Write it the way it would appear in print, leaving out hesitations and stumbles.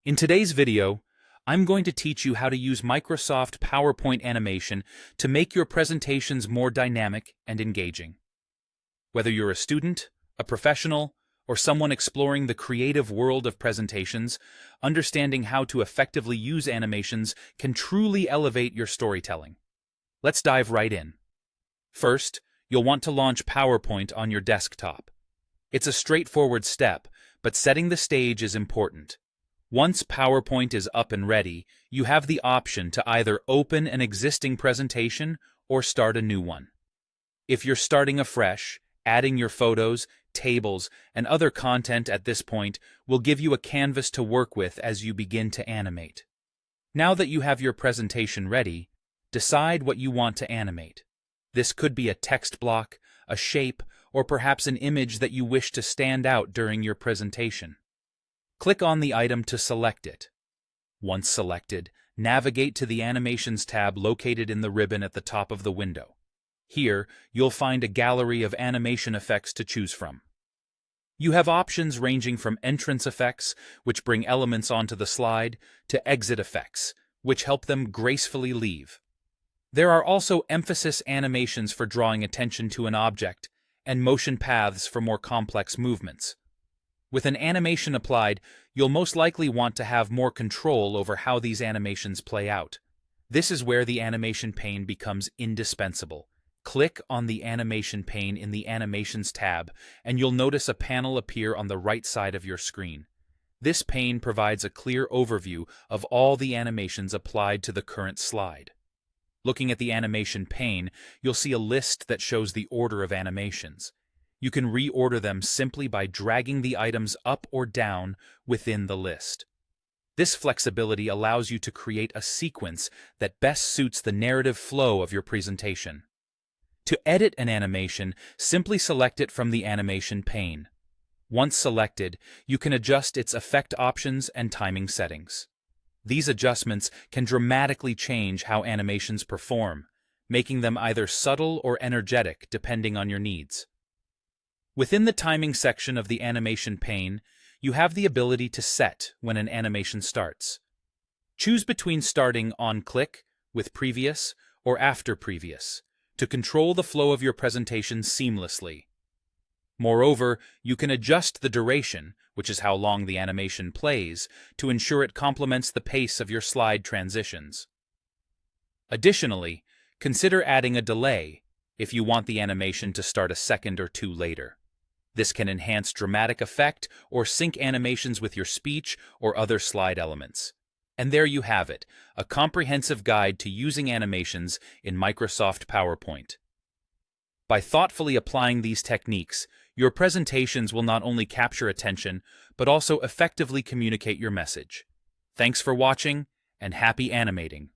In today's video, I'm going to teach you how to use Microsoft PowerPoint animation to make your presentations more dynamic and engaging. Whether you're a student, a professional, or someone exploring the creative world of presentations, understanding how to effectively use animations can truly elevate your storytelling. Let's dive right in. First, you'll want to launch PowerPoint on your desktop. It's a straightforward step, but setting the stage is important. Once PowerPoint is up and ready, you have the option to either open an existing presentation or start a new one. If you're starting afresh, adding your photos, tables, and other content at this point will give you a canvas to work with as you begin to animate. Now that you have your presentation ready, decide what you want to animate. This could be a text block, a shape, or perhaps an image that you wish to stand out during your presentation. Click on the item to select it. Once selected, navigate to the Animations tab located in the ribbon at the top of the window. Here, you'll find a gallery of animation effects to choose from. You have options ranging from entrance effects, which bring elements onto the slide, to exit effects, which help them gracefully leave. There are also emphasis animations for drawing attention to an object, and motion paths for more complex movements. With an animation applied, you'll most likely want to have more control over how these animations play out. This is where the animation pane becomes indispensable. Click on the animation pane in the Animations tab, and you'll notice a panel appear on the right side of your screen. This pane provides a clear overview of all the animations applied to the current slide. Looking at the animation pane, you'll see a list that shows the order of animations. You can reorder them simply by dragging the items up or down within the list. This flexibility allows you to create a sequence that best suits the narrative flow of your presentation. To edit an animation, simply select it from the animation pane. Once selected, you can adjust its effect options and timing settings. These adjustments can dramatically change how animations perform, making them either subtle or energetic depending on your needs. Within the timing section of the animation pane, you have the ability to set when an animation starts. Choose between starting on click, with previous, or after previous, to control the flow of your presentation seamlessly. Moreover, you can adjust the duration, which is how long the animation plays, to ensure it complements the pace of your slide transitions. Additionally, consider adding a delay if you want the animation to start a second or two later. This can enhance dramatic effect or sync animations with your speech or other slide elements. And there you have it, a comprehensive guide to using animations in Microsoft PowerPoint. By thoughtfully applying these techniques, your presentations will not only capture attention, but also effectively communicate your message. Thanks for watching, and happy animating!